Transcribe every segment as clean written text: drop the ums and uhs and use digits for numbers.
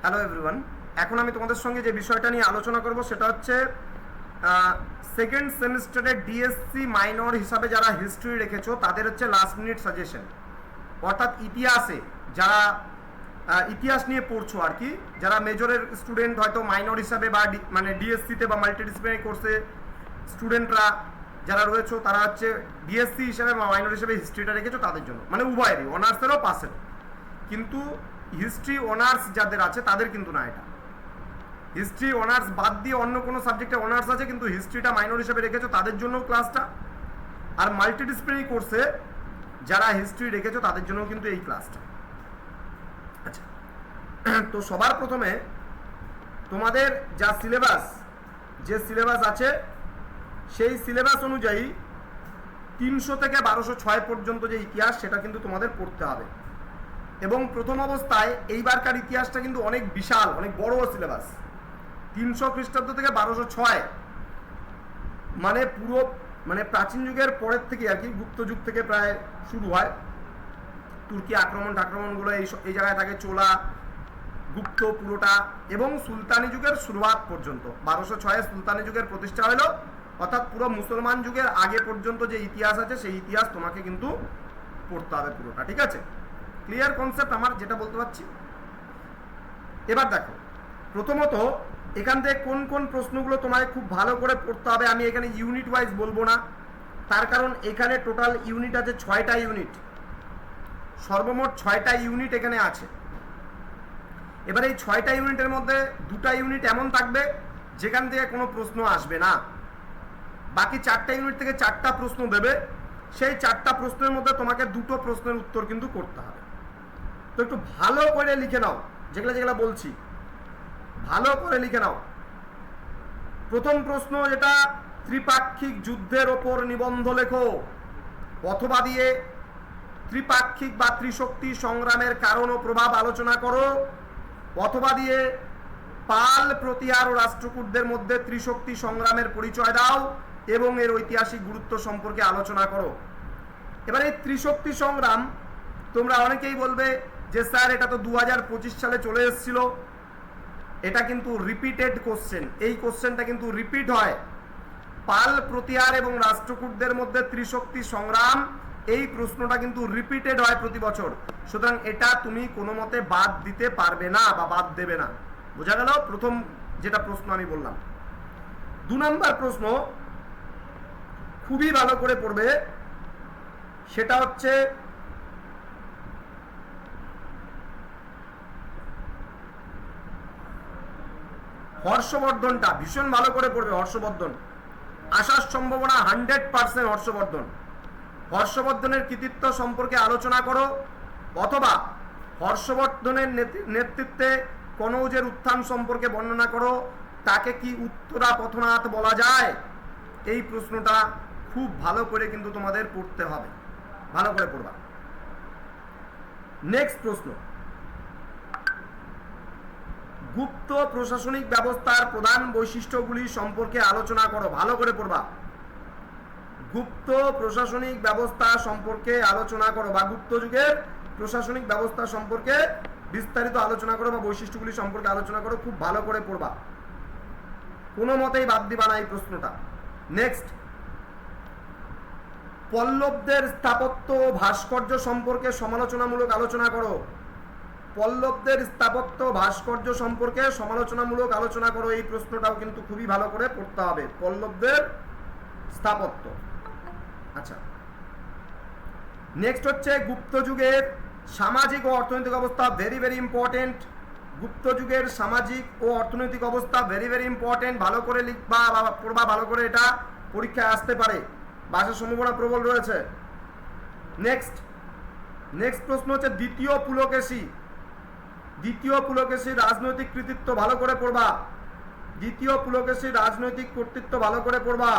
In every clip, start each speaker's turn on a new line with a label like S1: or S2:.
S1: Hello everyone, এখন আমি তোমাদের সঙ্গে যে বিষয়টা নিয়ে আলোচনা করব সেটা হচ্ছে সেকেন্ড সেমিস্টারের ডিএসসি মাইনর হিসাবে যারা হিস্ট্রি রেখেছো তাদের হচ্ছে লাস্ট মিনিট সাজেশন। অর্থাৎ ইতিহাসে যারা ইতিহাস নিয়ে পড়ছো আর কি, যারা মেজরের স্টুডেন্ট হয়তো মাইনর হিসাবে বা মানে ডিএসসিতে বা মাল্টিডিসিপ্লিনারি কোর্সে স্টুডেন্টরা যারা রয়েছে তারা হচ্ছে ডিএসসি হিসাবে বা মাইনর হিসাবে হিস্ট্রিটা রেখেছো তাদের জন্য, মানে উভয়েরই, অনার্সেরও পাসেরও। কিন্তু হিস্ট্রি অনার্স যাদের আছে তাদের কিন্তু না, এটা হিস্ট্রি অনার্স বাদ দিয়ে অন্য কোনো সাবজেক্টে অনার্স আছে কিন্তু হিস্ট্রিটা মাইনর হিসেবে রেখেছো তাদের জন্য ক্লাসটা, আর মাল্টিডিসিপ্লিনারি কোর্সে যারা হিস্ট্রি রেখেছো তাদের জন্য কিন্তু এই ক্লাসটা। আচ্ছা, তো সবার প্রথমে তোমাদের যা সিলেবাস, যে সিলেবাস আছে সেই সিলেবাস অনুযায়ী 300 থেকে 1206 পর্যন্ত যে ইতিহাস সেটা কিন্তু তোমাদের পড়তে হবে। এবং প্রথম অবস্থায় এইবারকার ইতিহাসটা কিন্তু অনেক বিশাল, অনেক বড় সিলেবাস। 300 খ্রিস্টাব্দ থেকে 1206, মানে পুরো মানে প্রাচীন যুগের পরের থেকে আর কি, গুপ্ত যুগ থেকে প্রায় শুরু হয়। তুর্কি আক্রমণগুলো এই জায়গায় থাকে, চোলা, গুপ্ত পুরোটা, এবং সুলতানি যুগের শুরুয়াত পর্যন্ত। 1206 সুলতানি যুগের প্রতিষ্ঠা হলো, অর্থাৎ পুরো মুসলমান যুগের আগে পর্যন্ত যে ইতিহাস আছে সেই ইতিহাস তোমাকে কিন্তু পড়তে হবে পুরোটা। ঠিক আছে, ক্লিয়ার কনসেপ্ট আমার যেটা বলতে পারছি? এবার দেখো, প্রথমত এখান থেকে কোন কোন প্রশ্নগুলো তোমায় খুব ভালো করে পড়তে হবে আমি এখানে ইউনিট ওয়াইজ বলবো না, তার কারণ এখানে টোটাল ইউনিট আছে 6টা ইউনিট, সর্বমোট 6টা ইউনিট এখানে আছে। এবার এই 6টা ইউনিটের মধ্যে 2টা ইউনিট এমন থাকবে যেখান থেকে কোনো প্রশ্ন আসবে না, বাকি 4টা ইউনিট থেকে 4টা প্রশ্ন দেবে। সেই 4টা প্রশ্নের মধ্যে তোমাকে 2টো প্রশ্নের উত্তর কিন্তু করতে হবে। তো একটু ভালো করে লিখে নাও, যেগুলো বলছি ভালো করে লিখে নাও। প্রথম প্রশ্ন যেটা, ত্রিপাক্ষিক যুদ্ধের ওপর নিবন্ধ লেখো, অথবা দিয়ে ত্রিপাক্ষিক বা ত্রিশক্তি সংগ্রামের কারণ ও প্রভাব আলোচনা করো, অথবা দিয়ে পাল, প্রতিহার ও রাষ্ট্রকূটদের মধ্যে ত্রিশক্তি সংগ্রামের পরিচয় দাও এবং এর ঐতিহাসিক গুরুত্ব সম্পর্কে আলোচনা করো। এবার এই ত্রিশক্তি সংগ্রাম তোমরা অনেকেই বলবে যে স্যার এটা তো 2025 সালে চলে এসেছিল, এটা কিন্তু রিপিটেড কোশ্চেন, এই কোশ্চেনটা কিন্তু রিপিট হয়। পাল, প্রতিহার এবং রাষ্ট্রকূটদের মধ্যে ত্রিশক্তি সংগ্রাম, এই প্রশ্নটা কিন্তু রিপিটেড হয় প্রতি বছর, সুতরাং এটা তুমি কোনো মতে বাদ দিতে পারবে না বা বাদ দেবে না। বোঝা গেল প্রথম যেটা প্রশ্ন আমি বললাম। 2 নম্বর প্রশ্ন খুবই ভালো করে পড়বে, সেটা হচ্ছে হর্ষবর্ধনটা ভীষণ ভালো করে পড়বে। হর্ষবর্ধন আসার সম্ভাবনা 100% হর্ষবর্ধনের কৃতিত্ব সম্পর্কে আলোচনা করো, অথবা হর্ষবর্ধনের নেতৃত্বে কনৌজের উত্থান সম্পর্কে বর্ণনা করো, তাকে কি উত্তরা পথনাথ বলা যায়? এই প্রশ্নটা খুব ভালো করে কিন্তু তোমাদের পড়তে হবে, ভালো করে পড়বা। নেক্সট প্রশ্ন, গুপ্ত প্রশাসনিক ব্যবস্থার প্রধান বৈশিষ্ট্যগুলি সম্পর্কে আলোচনা করো, ভালো করে পড়বা। গুপ্ত প্রশাসনিক ব্যবস্থা সম্পর্কে আলোচনা করো, বা গুপ্ত যুগের প্রশাসনিক ব্যবস্থা সম্পর্কে বিস্তারিত আলোচনা করো, বা বৈশিষ্ট্যগুলি সম্পর্কে আলোচনা করো, খুব ভালো করে পড়বা, কোনো মতেই বাদ দিবা না এই প্রশ্নটা। নেক্সট, পল্লবদের স্থাপত্য ভাস্কর্য সম্পর্কে সমালোচনামূলক আলোচনা করো, পল্লবদের স্থাপত্য ভাস্কর্য সম্পর্কে সমালোচনামূলক আলোচনা করো, এই প্রশ্নটাও কিন্তু খুবই ভালো করে পড়তে হবে, পল্লবদের স্থাপত্য। আচ্ছা, নেক্সট হচ্ছে গুপ্ত যুগের সামাজিক ও অর্থনৈতিক অবস্থা, ভেরি ভেরি ইম্পর্টেন্ট। গুপ্ত যুগের সামাজিক ও অর্থনৈতিক অবস্থা ভেরি ভেরি ইম্পর্টেন্ট, ভালো করে লিখবা বা পড়বা, ভালো করে, এটা পরীক্ষায় আসতে পারে, বাসার সম্ভাবনা প্রবল রয়েছে। নেক্সট প্রশ্ন হচ্ছে দ্বিতীয় পুলকেশীর রাজনৈতিক কৃতিত্ব, ভালো করে পড়বা, দ্বিতীয় পুলকেশীর রাজনৈতিক কর্তৃত্ব ভালো করে পড়বা।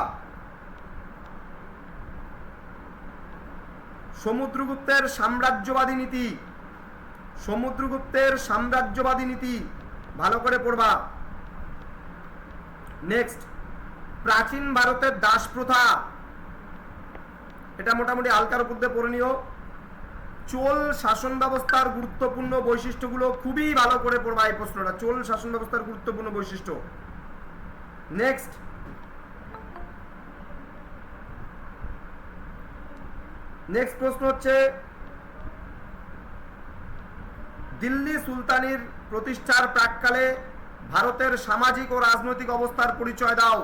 S1: সমুদ্রগুপ্তের সাম্রাজ্যবাদী নীতি, ভালো করে পড়বা। নেক্সট, প্রাচীন ভারতের দাস প্রথা, এটা মোটামুটি হালকার উপর দিয়ে পড়ে নিও। চোল শাসন ব্যবস্থার গুরুত্বপূর্ণ বৈশিষ্ট্যগুলো খুবই ভালো করে পড়বা এই প্রশ্নটা, চোল শাসন ব্যবস্থার গুরুত্বপূর্ণ বৈশিষ্ট্য। নেক্সট, প্রশ্ন হচ্ছে দিল্লি সুলতানির প্রতিষ্ঠার প্রাক্কালে ভারতের সামাজিক ও রাজনৈতিক অবস্থার পরিচয় দাও।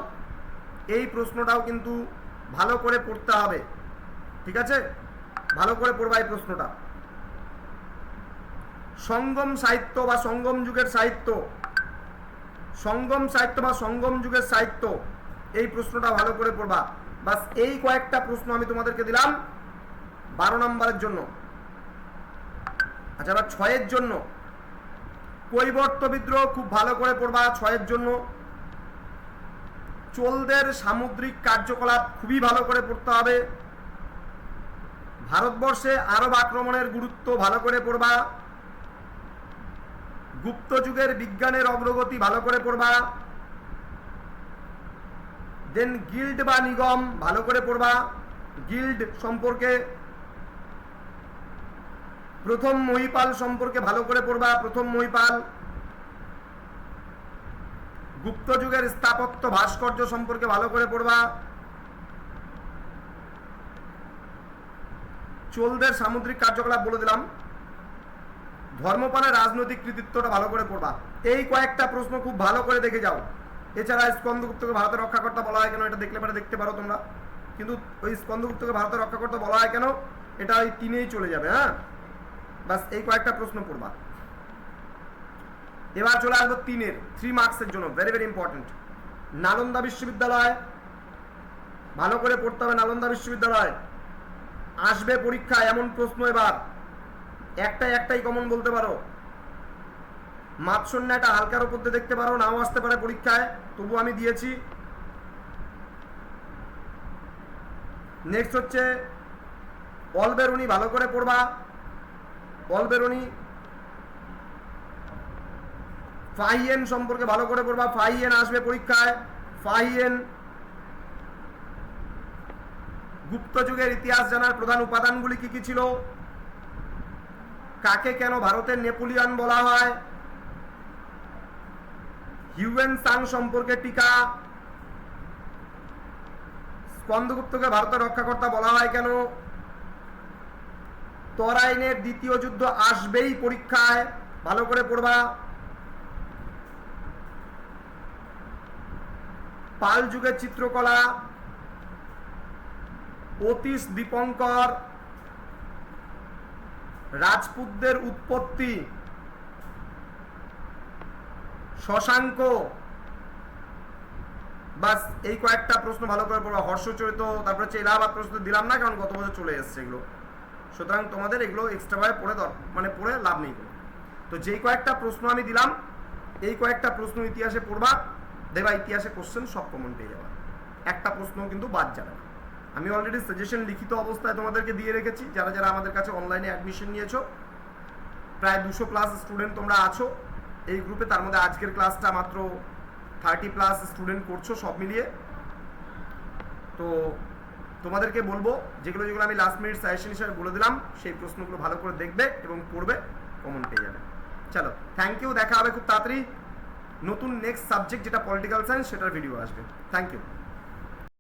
S1: এই প্রশ্নটাও কিন্তু ভালো করে পড়তে হবে, ঠিক আছে? ভালো করে পড়বা এই প্রশ্নটা। সঙ্গম সাহিত্য বা সঙ্গম যুগের সাহিত্য, সঙ্গম সাহিত্য বা সঙ্গম যুগের সাহিত্য, এই প্রশ্নটা ভালো করে পড়বা। বাস এই কয়েকটা প্রশ্ন আমি তোমাদেরকে দিলাম 12 নম্বরের জন্য। আচ্ছা, এবার 6 জন্য কৈবর্ত বিদ্রোহ খুব ভালো করে পড়বা 6 জন্য। চোলদের সামুদ্রিক কার্যকলাপ খুবই ভালো করে পড়তে হবে। ভারতবর্ষে আরব আক্রমণের গুরুত্ব ভালো করে পড়বা। গুপ্ত যুগের বিজ্ঞানের অগ্রগতি ভালো করে পড়বা। দেন গিল্ড বা নিগম ভালো করে পড়বা, গিল্ড সম্পর্কে। প্রথম মহিপাল সম্পর্কে ভালো করে পড়বা, প্রথম মহিপাল। গুপ্ত যুগের স্থাপত্য ভাস্কর্য সম্পর্কে ভালো করে পড়বা। চোলদের সামুদ্রিক কার্যকলাপ বলে দিলাম। ধর্মপালের রাজনৈতিক কৃতিত্বটা ভালো করে পড়বা। এই কয়েকটা প্রশ্ন খুব ভালো করে দেখে যাও। এছাড়া স্কন্দগুপ্তকে ভারতের রক্ষাকর্তা বলা হয় কেন, এটা দেখলে পরে দেখতে পারো তোমরা, কিন্তু ওই স্কন্দগুপ্তকে ভারতের রক্ষাকর্তা বলা হয় কেন এটা ওই 3-এই চলে যাবে। হ্যাঁ, বাস এই কয়েকটা প্রশ্ন পড়বা। এবার চলে আসবো 3 মার্কসের জন্য, ভেরি ভেরি ইম্পর্টেন্ট। নালন্দা বিশ্ববিদ্যালয় ভালো করে পড়তে হবে। নালন্দা বিশ্ববিদ্যালয় আসবে পরীক্ষায় এমন প্রশ্ন, এবার একটাই কমন বলতে পারো। মাৎসন্য একটা হালকার উপর দিয়ে দেখতে পারো, নাও আসতে পারে পরীক্ষায়, তবু আমি দিয়েছি। নেক্সট হচ্ছে অলবেরুনি ভালো করে পড়বা। অলবেরুনি, ফাহিয়েন সম্পর্কে ভালো করে পড়বা, ফাহিয়েন আসবে পরীক্ষায়। ফাহিয়েন। গুপ্ত যুগের ইতিহাস জানার প্রধান উপাদানগুলি কি কি ছিল? কাকে কেন ভারতের নেপোলিয়ন বলা হয়? হিউয়েন সাং সম্পর্কে টিকা। স্কন্দগুপ্তকে ভারতের রক্ষাকর্তা বলা হয় কেন? তরাইনের দ্বিতীয় যুদ্ধ আসবেই পরীক্ষায়, ভালো করে পড়বা। পাল যুগের চিত্রকলা, অতীশ দীপঙ্কর, রাজপুতদের উৎপত্তি, শশাঙ্ক, বাস এই কয়েকটা প্রশ্ন ভালো করে পড়বা। হর্ষচরিত, তারপরে হচ্ছে এলাহাবাদ প্রশ্ন দিলাম না, কারণ গত বছর চলে এসছে এগুলো, সুতরাং তোমাদের এগুলো এক্সট্রাভাবে পড়ে লাভ নেই। তো যেই কয়েকটা প্রশ্ন আমি দিলাম, এই কয়েকটা প্রশ্ন ইতিহাসে পড়বা, দেখবা ইতিহাসে কোশ্চেন সব কমন পেয়ে যাবা, একটা প্রশ্ন কিন্তু বাদ যাবে না। আমি অলরেডি সাজেশন লিখিত অবস্থায় তোমাদেরকে দিয়ে রেখেছি। যারা যারা আমাদের কাছে অনলাইনে অ্যাডমিশন নিয়েছো, প্রায় 200+ স্টুডেন্ট তোমরা আছো এই গ্রুপে। তার মধ্যে আজকের ক্লাসটা মাত্র 30+ স্টুডেন্ট করছো সব মিলিয়ে। তো তোমাদেরকে বলবো, যেগুলো আমি লাস্ট মিনিট সাজেশন হিসেবে বলে দিলাম, সেই প্রশ্নগুলো ভালো করে দেখবে এবং পড়বে, কমন পেয়ে যাবে। চলো, থ্যাংক ইউ। দেখা হবে খুব তাড়াতাড়ি নতুন নেক্সট সাবজেক্ট, যেটা পলিটিক্যাল সায়েন্স, সেটার ভিডিও আসবে। Thank you.